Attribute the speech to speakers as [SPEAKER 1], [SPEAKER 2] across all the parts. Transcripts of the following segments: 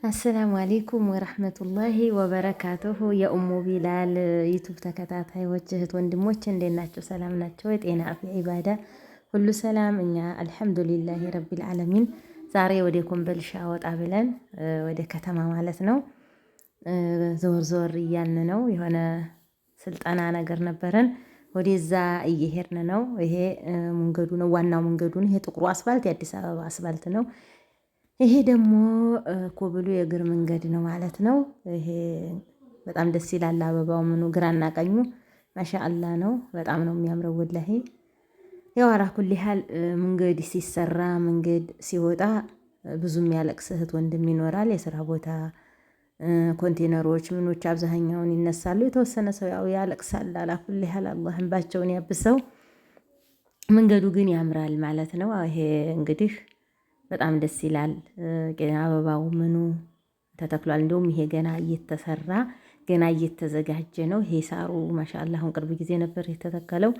[SPEAKER 1] አሰላሙ አሌይኩም ወረህመቱላሂ ወበረካቱሁ። የኡሙ ቢላል ዩቱብ ተከታታዮች እህት ወንድሞች እንዴት ናቸው? ሰላም ናቸው? የጤና አፍ ኢባዳ ሁሉ ሰላም፣ እኛ አልሐምዱሊላሂ ረቢል ዓለሚን። ዛሬ ወደ ኮምበልሻ ወጣ ብለን ወደ ከተማ ማለት ነው ዞር ዞር እያልን ነው። የሆነ ስልጠና ነገር ነበረን፣ ወደዛ እየሄድን ነው። ይሄ መንገዱ ነው፣ ዋናው መንገዱ ነው። ይሄ ጥቁሩ አስፋልት የአዲስ አበባ አስፋልት ነው። ይሄ ደግሞ ኮብሉ የእግር መንገድ ነው ማለት ነው። ይሄ በጣም ደስ ይላል። አበባው ምኑ ግራና ቀኙ ማሻአላ ነው። በጣም ነው የሚያምረው ወላሂ። ያው አላ ኩሊ ሀል መንገድ ሲሰራ መንገድ ሲወጣ ብዙ የሚያለቅስ እህት ወንድም ይኖራል። የስራ ቦታ ኮንቴነሮች ምኖች አብዛኛውን ይነሳሉ። የተወሰነ ሰው ያው ያለቅሳል። አላ ኩሊ ሀል አላህ እንባቸውን ያብሰው። መንገዱ ግን ያምራል ማለት ነው። ይሄ እንግዲህ በጣም ደስ ይላል። አበባው ምኑ ተተክሏል። እንደውም ይሄ ገና እየተሰራ ገና እየተዘጋጀ ነው። ይሄ ሳሩ ማሻአላህ አሁን ቅርብ ጊዜ ነበር የተተከለው።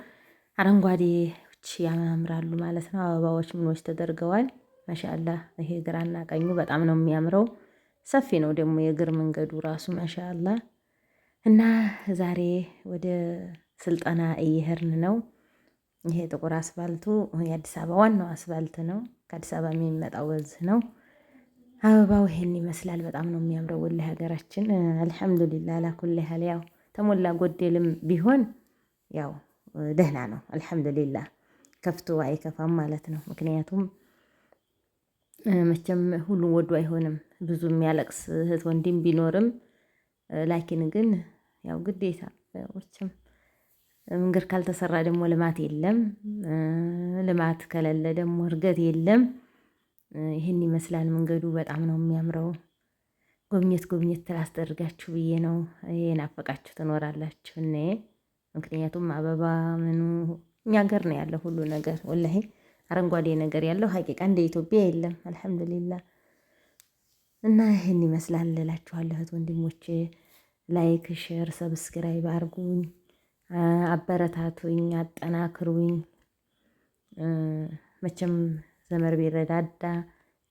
[SPEAKER 1] አረንጓዴዎች ያምራሉ ማለት ነው። አበባዎች ምኖች ተደርገዋል። ማሻአላህ ይሄ ግራና ቀኙ በጣም ነው የሚያምረው። ሰፊ ነው ደግሞ የእግር መንገዱ ራሱ ማሻአላህ። እና ዛሬ ወደ ስልጠና እየሄድን ነው። ይሄ ጥቁር አስፋልቱ የአዲስ አበባ ዋናው አስፋልት ነው። ከአዲስ አበባ የሚመጣው በዚህ ነው። አበባው ይሄን ይመስላል። በጣም ነው የሚያምረው ወላሂ ሀገራችን። አልሐምዱሊላህ አላኩል ያህል ያው ተሞላ ጎደልም ቢሆን ያው ደህና ነው። አልሐምዱሊላህ ከፍቶ አይከፋም ማለት ነው። ምክንያቱም መቼም ሁሉም ወዶ አይሆንም። ብዙ የሚያለቅስ እህት ወንድም ቢኖርም ላኪን ግን ያው ግዴታ መቼም መንገድ ካልተሰራ ደግሞ ልማት የለም። ልማት ከሌለ ደግሞ እርገት የለም። ይህን ይመስላል መንገዱ። በጣም ነው የሚያምረው። ጎብኘት ጎብኘት ላስደርጋችሁ ብዬ ነው። የናፈቃችሁ ትኖራላችሁ እኔ ምክንያቱም አበባ ምኑ እኛ ሀገር ነው ያለው ሁሉ ነገር ወላሂ አረንጓዴ ነገር ያለው ሀቂቃ እንደ ኢትዮጵያ የለም። አልሐምዱሊላህ። እና ይህን ይመስላል እላችኋለሁ እህት ወንድሞቼ። ላይክ ሼር ሰብስክራይብ አርጉኝ፣ አበረታቱኝ፣ አጠናክሩኝ። መቼም ዘመር ቢረዳዳ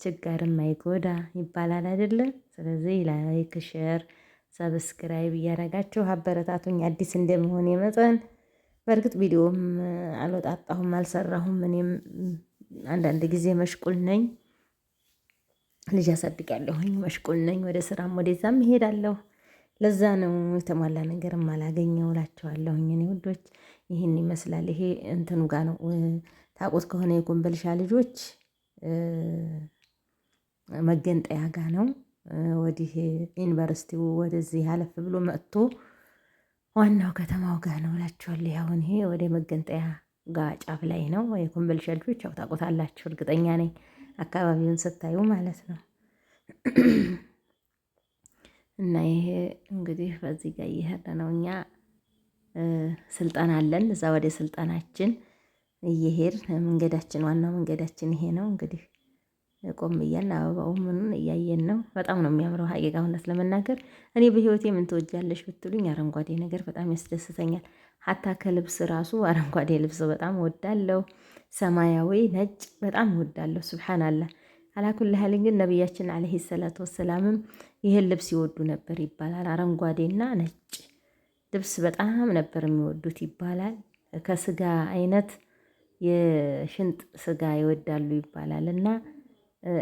[SPEAKER 1] ችጋርም አይጎዳ ይባላል አይደለ? ስለዚህ ላይክ ሼር ሰብስክራይብ እያረጋችሁ አበረታቱኝ። አዲስ እንደመሆን መጠን በእርግጥ ቪዲዮም አልወጣጣሁም አልሰራሁም። እኔም አንዳንድ ጊዜ መሽቁል ነኝ፣ ልጅ አሳድጋለሁኝ፣ መሽቁል ነኝ። ወደ ስራም ወደዛም እሄዳለሁ። ለዛ ነው የተሟላ ነገርም አላገኘው እላቸዋለሁኝ። እኔ ውዶች ይህን ይመስላል። ይሄ እንትኑ ጋ ነው ታውቁት ከሆነ የኮምበልሻ ልጆች መገንጠያ ጋ ነው። ወዲህ ዩኒቨርሲቲው ወደዚህ አለፍ ብሎ መጥቶ ዋናው ከተማው ጋ ነው እላቸዋለሁ። አሁን ይሄ ወደ መገንጠያ ጋ ጫፍ ላይ ነው። የኮምበልሻ ልጆች ያው ታውቁታላችሁ እርግጠኛ ነኝ፣ አካባቢውን ስታዩ ማለት ነው። እና ይሄ እንግዲህ በዚህ ጋር እየሄድን ነው። እኛ ስልጠና አለን። እዛ ወደ ስልጠናችን እየሄድን መንገዳችን ዋናው መንገዳችን ይሄ ነው። እንግዲህ ቆም እያልን አበባው ምኑን እያየን ነው። በጣም ነው የሚያምረው ሀቂቃ እውነት ለመናገር እኔ በህይወቴ ምን ትወጃለሽ ብትሉኝ አረንጓዴ ነገር በጣም ያስደስተኛል። ሀታ ከልብስ ራሱ አረንጓዴ ልብስ በጣም እወዳለሁ። ሰማያዊ፣ ነጭ በጣም እወዳለሁ። ሱብሃንአላህ አላኩል ሀል ግን ነቢያችን አለይሂ ሰላቱ ወሰላምም ይሄን ልብስ ይወዱ ነበር ይባላል። አረንጓዴና ነጭ ልብስ በጣም ነበር የሚወዱት ይባላል። ከስጋ አይነት የሽንጥ ስጋ ይወዳሉ ይባላል። እና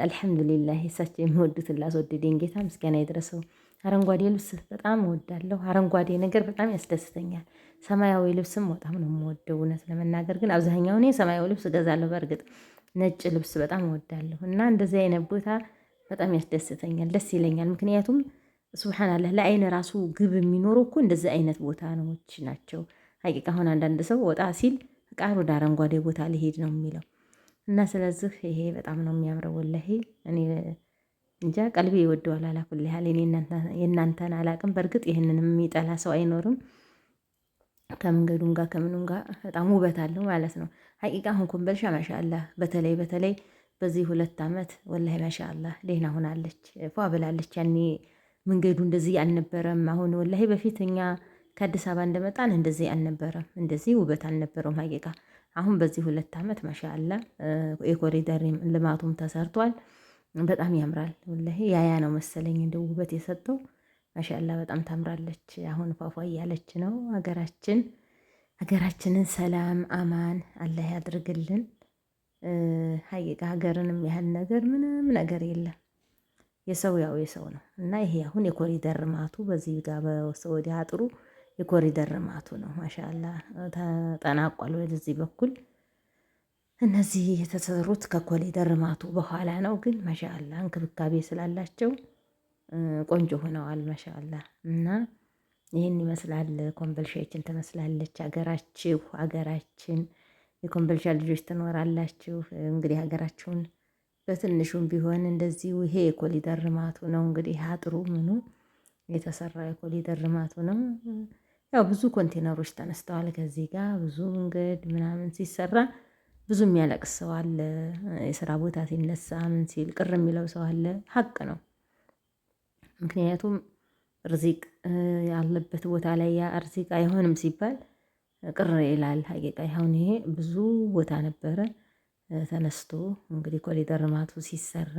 [SPEAKER 1] አልሐምዱሊላህ እሳቸው የሚወዱትን ላስወደደኝ ጌታ ምስጋና ይድረሰው። አረንጓዴ ልብስ በጣም እወዳለሁ። አረንጓዴ ነገር በጣም ያስደስተኛል። ሰማያዊ ልብስም በጣም ነው የምወደው። እውነት ለመናገር ግን አብዛኛው እኔ ሰማያዊ ልብስ እገዛለሁ። በእርግጥ ነጭ ልብስ በጣም እወዳለሁ። እና እንደዚህ አይነት ቦታ በጣም ያስደስተኛል፣ ደስ ይለኛል። ምክንያቱም ሱብሃንአላህ ለአይን ራሱ ግብ የሚኖረው እኮ እንደዚህ አይነት ቦታዎች ናቸው። ሀቂቃ አሁን አንዳንድ ሰው ወጣ ሲል ቃር ወደ አረንጓዴ ቦታ ሊሄድ ነው የሚለው። እና ስለዚህ ይሄ በጣም ነው የሚያምረው ወላሂ። እኔ እንጃ ቀልቤ ይወደዋል። አላኩል ያህል እኔ የእናንተን አላቅም። በእርግጥ ይህንን የሚጠላ ሰው አይኖርም። ከመንገዱም ጋር ከምኑም ጋር በጣም ውበት አለው ማለት ነው። ሀቂቃ አሁን ኮምበልሻ ማሻአላህ በተለይ በዚህ 2 ዓመት ወላሂ ማሻአላህ ደህና ሆናለች፣ ፏ ብላለች። ያኔ መንገዱ እንደዚህ አልነበረም። አሁን ወላሂ በፊት እኛ ከአዲስ አበባ እንደመጣን እንደዚህ አልነበረም፣ እንደዚህ ውበት አልነበረውም ሀቂቃ። አሁን በዚህ 2 ዓመት ማሻአላህ የኮሪደር ልማቱም ተሰርቷል። በጣም ያምራል። ወላሂ ያያ ነው መሰለኝ እንደ ውበት የሰጠው። ማሻአላ በጣም ታምራለች። አሁን ፏፏ እያለች ነው። ሀገራችንን ሰላም አማን አላህ ያድርግልን። ሀቂቃ ሀገርንም ያህል ነገር ምንም ነገር የለም። የሰው ያው የሰው ነው እና ይሄ አሁን የኮሪደር ልማቱ በዚህ ጋር በወዲ አጥሩ የኮሪደር ልማቱ ነው። ማሻአላ ተጠናቋል። ወደዚህ በኩል እነዚህ የተሰሩት ከኮሪደር ልማቱ በኋላ ነው። ግን ማሻአላ እንክብካቤ ስላላቸው ቆንጆ ሆነዋል። ማሻአላ እና ይህን ይመስላል። ኮምቦልቻ ይችን ትመስላለች ሀገራችሁ። ሀገራችን የኮምቦልቻ ልጆች ትኖራላችሁ እንግዲህ ሀገራችሁን በትንሹም ቢሆን እንደዚሁ ይሄ የኮሪደር ልማቱ ነው እንግዲህ አጥሩ ምኑ የተሰራው የኮሪደር ልማቱ ነው። ያው ብዙ ኮንቴነሮች ተነስተዋል ከዚህ ጋር ብዙ መንገድ ምናምን ሲሰራ ብዙ የሚያለቅስ ሰው አለ። የስራ ቦታ ሲነሳ ምን ሲል ቅር የሚለው ሰው አለ። ሀቅ ነው። ምክንያቱም ርዚቅ ያለበት ቦታ ላይ ያ ርዚቅ አይሆንም ሲባል ቅር ይላል። ሀቂቃ አሁን ይሄ ብዙ ቦታ ነበረ ተነስቶ እንግዲህ ኮሪደር ልማቱ ሲሰራ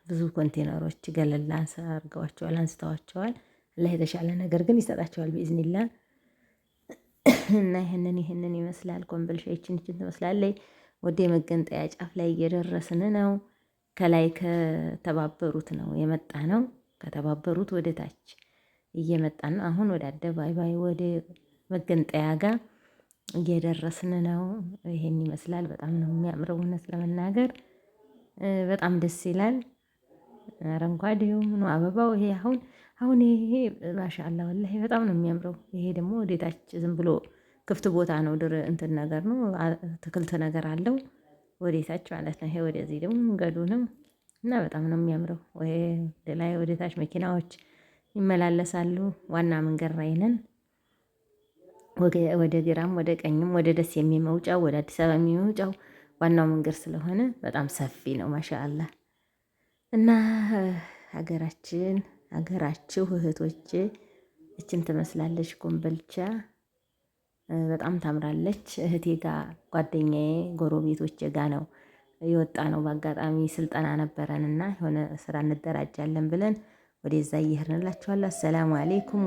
[SPEAKER 1] ብዙ ኮንቴነሮች ገለል አድርገዋቸዋል፣ አንስተዋቸዋል። አላህ የተሻለ ነገር ግን ይሰጣቸዋል ቢኢዝኒላ። እና ይህንን ይመስላል። ኮምቦልቻ ይችን ትመስላለች። ወደ መገንጠያ ጫፍ ላይ እየደረስን ነው። ከላይ ከተባበሩት ነው የመጣ ነው። ከተባበሩት ወደ ታች እየመጣን ነው። አሁን ወደ አደባባይ ወደ መገንጠያ ጋር እየደረስን ነው። ይሄን ይመስላል። በጣም ነው የሚያምረው እውነት ለመናገር በጣም ደስ ይላል። አረንጓዴው ምኑ አበባው ይሄ አሁን ይሄ ማሻአላ ወላሂ በጣም ነው የሚያምረው። ይሄ ደግሞ ወደታች ዝም ብሎ ክፍት ቦታ ነው። እንትን ነገር ነው አትክልት ነገር አለው ወደታች ማለት ነው። ይሄ ወደዚህ ደግሞ መንገዱ ነው እና በጣም ነው የሚያምረው። ወደ ላይ ወደታች መኪናዎች ይመላለሳሉ። ዋና መንገድ ላይ ነን። ወደ ግራም ወደ ቀኝም ወደ ደስ የሚመውጫው ወደ አዲስ አበባ የሚመውጫው ዋናው መንገድ ስለሆነ በጣም ሰፊ ነው። ማሻአላህ እና ሀገራችሁ እህቶቼ እችን ትመስላለች ኮምቦልቻ። በጣም ታምራለች። እህቴ ጋር ጓደኛዬ ጎረቤቶቼ ጋር ነው የወጣ ነው። በአጋጣሚ ስልጠና ነበረንና የሆነ ስራ እንደራጃለን ብለን ወደዛ እየሄድንላችኋል። አሰላሙ አለይኩም